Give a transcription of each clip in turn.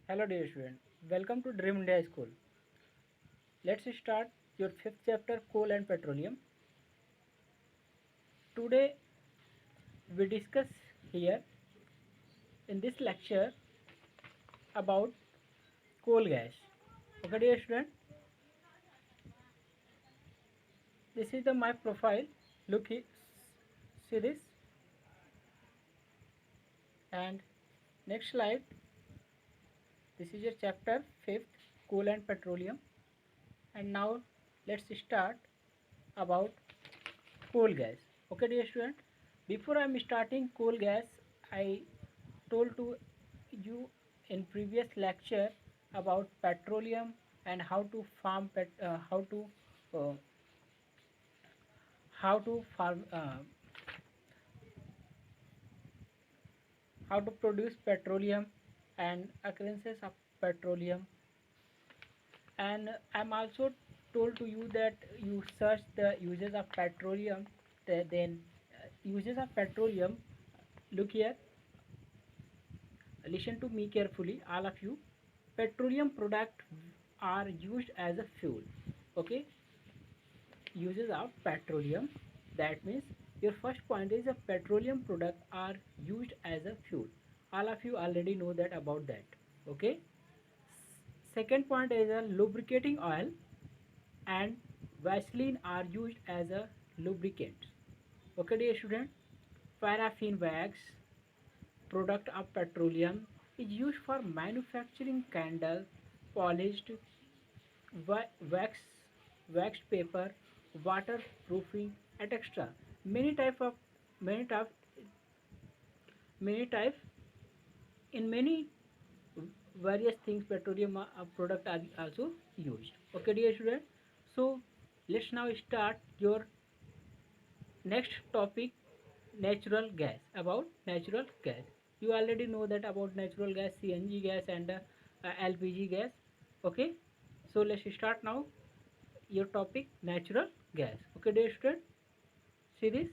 Hello dear student, welcome to Dream India School. Let's start your fifth chapter coal and petroleum. Today we discuss here in this lecture about coal gas. Okay dear student, this is the my profile. Look here, see this, and next slide. This is your chapter fifth coal and petroleum. And now let's start about coal gas. Okay dear student, before I'm starting coal gas, I told to you in previous lecture about petroleum and how to farm uh, how to farm how to produce petroleum and occurrences of petroleum. And I'm also told to you that you search the uses of petroleum. Then uses of petroleum, look here, listen to me carefully, all of you. Petroleum products are used as a fuel. Okay, uses of petroleum, that means your first point is a petroleum product are used as a fuel. All of you already know that about that. Okay, second point is a lubricating oil and Vaseline are used as a lubricant. Okay dear student, paraffin wax product of petroleum is used for manufacturing candle, polished wax, waxed paper, waterproofing, etc. Many type of many type many type in many various things petroleum product are also used. Okay, dear student. So let's now start your next topic, natural gas. About natural gas, you already know that about natural gas, CNG gas and LPG gas. Okay, so let's start now your topic, natural gas. Okay dear student, see this,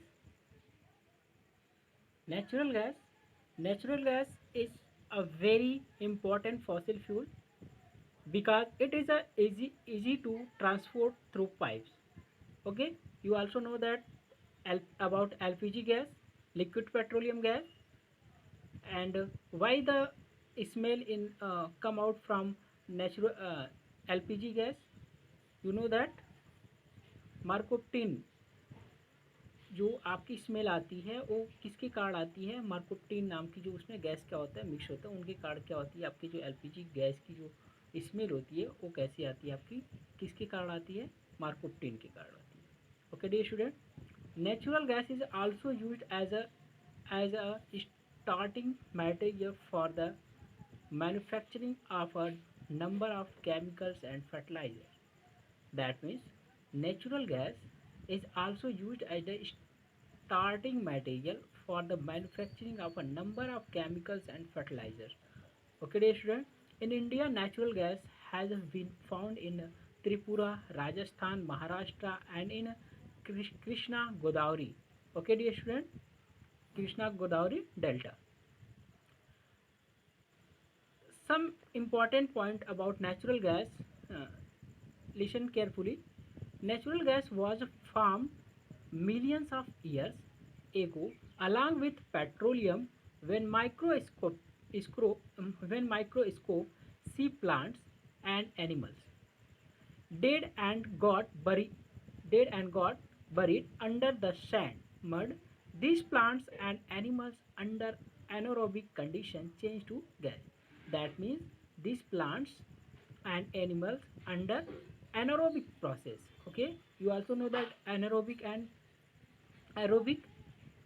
natural gas. Natural gas is a very important fossil fuel because it is a easy to transport through pipes. Okay, you also know that about LPG gas, liquid petroleum gas, and why the smell in come out from natural LPG gas. You know that मार्कोप्टिन, जो आपकी smell आती है वो किसके कारण आती है? मार्कोप्टिन नाम की जो उसमें गैस क्या होता है, मिक्स होता है, उनके कारण क्या होती है? आपकी जो एलपीजी गैस की जो स्मेल होती है वो कैसी आती है आपकी? किसके कारण आती है? मार्कोप्टिन के कारण आती है। Okay dear student, natural gas is also used as a starting material for the manufacturing of a number of chemicals and fertilizers. That means natural gas is also used as the starting material for the manufacturing of a number of chemicals and fertilizers. Okay, dear student, in India, natural gas has been found in Tripura, Rajasthan, Maharashtra, and in Krishna Godavari. Okay, dear student, Krishna Godavari Delta. Some important point about natural gas. Uh, Listen carefully. Natural gas was formed millions of years ago along with petroleum when microscope see plants and animals dead and got buried under the sand mud. These plants and animals under anaerobic condition change to gas. That means these plants and animals under anaerobic process. Okay, you also know that anaerobic and aerobic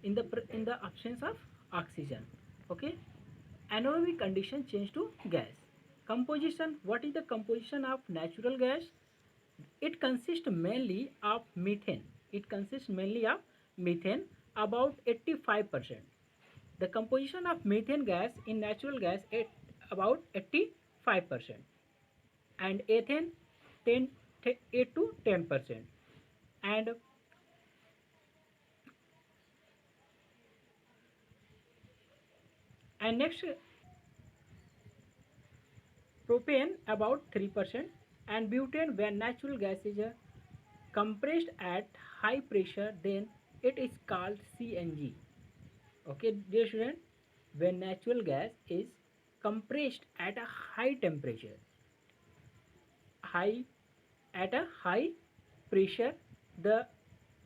in the absence of oxygen. Okay, anaerobic condition change to gas. Composition, what is the composition of natural gas? It consists mainly of methane. It consists mainly of methane, about 85%. The composition of methane gas in natural gas is about 85%, and ethane 10 8 to 10%. And next, propane about 3%, and butane when natural gas is compressed at high pressure, then it is called CNG. Okay, dear student, when natural gas is compressed at a high temperature, high at a high pressure, the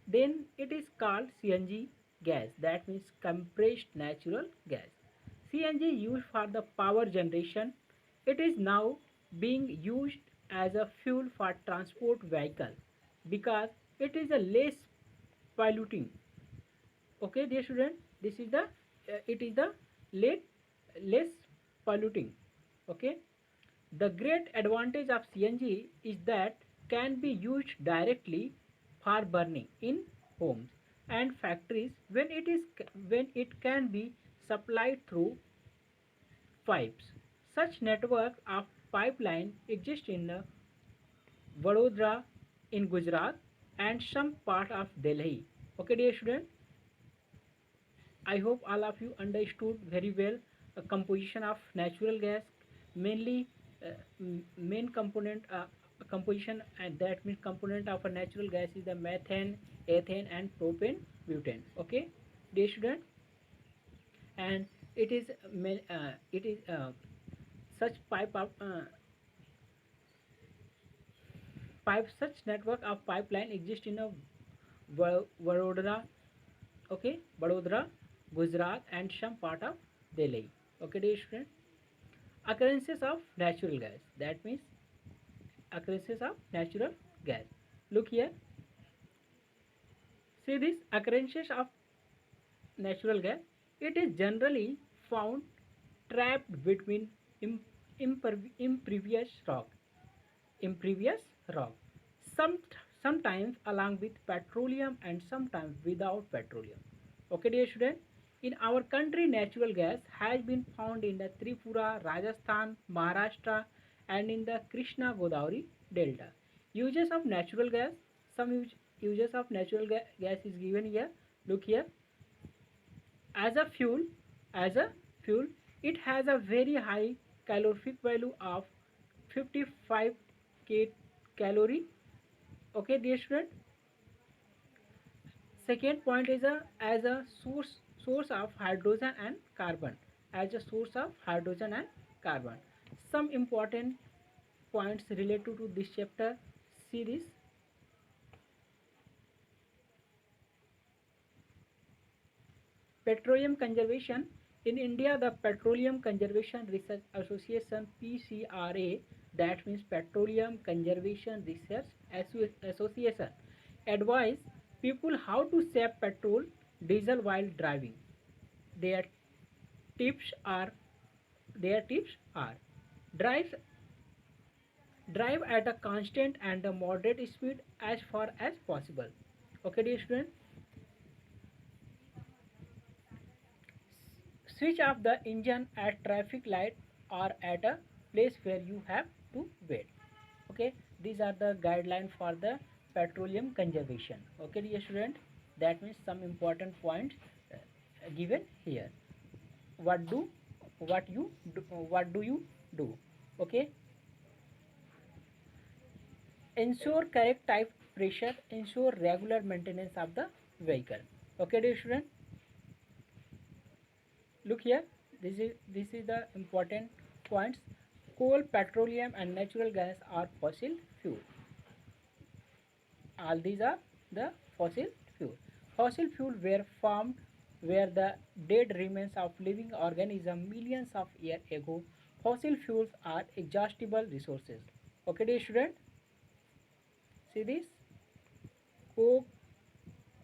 then it is called CNG gas. That means compressed natural gas. CNG used for the power generation. It is now being used as a fuel for transport vehicle because it is a less polluting. Okay, dear student, this is the it is the less less polluting. Okay, the great advantage of CNG is that can be used directly for burning in homes and factories when it can be supplied through pipes. Such network of pipeline exist in Vadodara in Gujarat and some part of Delhi. Okay, dear student, I hope all of you understood very well a composition of natural gas, mainly main component composition, and that means component of a natural gas is the methane, ethane, and propane, butane. Okay, dear student, and it is such pipe such network of pipeline exist in a Vadodara, okay, Vadodara, Gujarat, and some part of Delhi. Okay, dear student. Occurrences of natural gas. That means occurrences of natural gas. Look here. See this occurrences of natural gas. It is generally found trapped between impervious rock. Impervious rock. Some sometimes along with petroleum and sometimes without petroleum. Okay, dear student. In our country, natural gas has been found in the Tripura, Rajasthan, Maharashtra, and in the Krishna Godavari Delta. Uses of natural gas. Some uses of natural gas is given here. Look here. As a fuel, as a fuel, it has a very high calorific value of 55 calorie. Okay, dear student. Second point is as a source of hydrogen and carbon. As a source of hydrogen and carbon. Some important points related to this chapter. See this. Petroleum conservation. In India, the Petroleum Conservation Research Association (PCRA), that means Petroleum Conservation Research Association, advise people how to save petrol, diesel while driving. Their tips are their tips are drive drive at a constant and a moderate speed as far as possible. Okay, dear student, switch off the engine at traffic light or at a place where you have to wait. Okay, these are the guidelines for the petroleum conservation. Okay, dear student, that means some important points given here. What do what do you do? Okay, ensure correct type pressure, ensure regular maintenance of the vehicle. Okay, dear student, look here. This is the important points. Coal, petroleum, and natural gas are fossil fuel. All these are the fossil fuel. Fossil fuel were formed where the dead remains of living organisms millions of years ago. Fossil fuels are exhaustible resources. Okay, dear student, see this. Coke,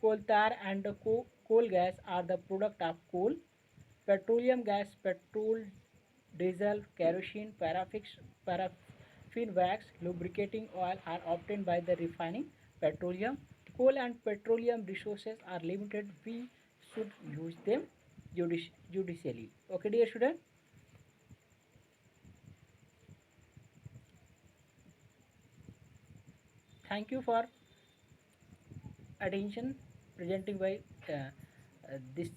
coal tar, and coal gas are the product of coal. Petroleum gas, petrol, diesel, kerosene, paraffin wax, lubricating oil are obtained by the refining petroleum. Coal and petroleum resources are limited. We should use them judicially. Okay, dear student. Thank you for attention presenting by this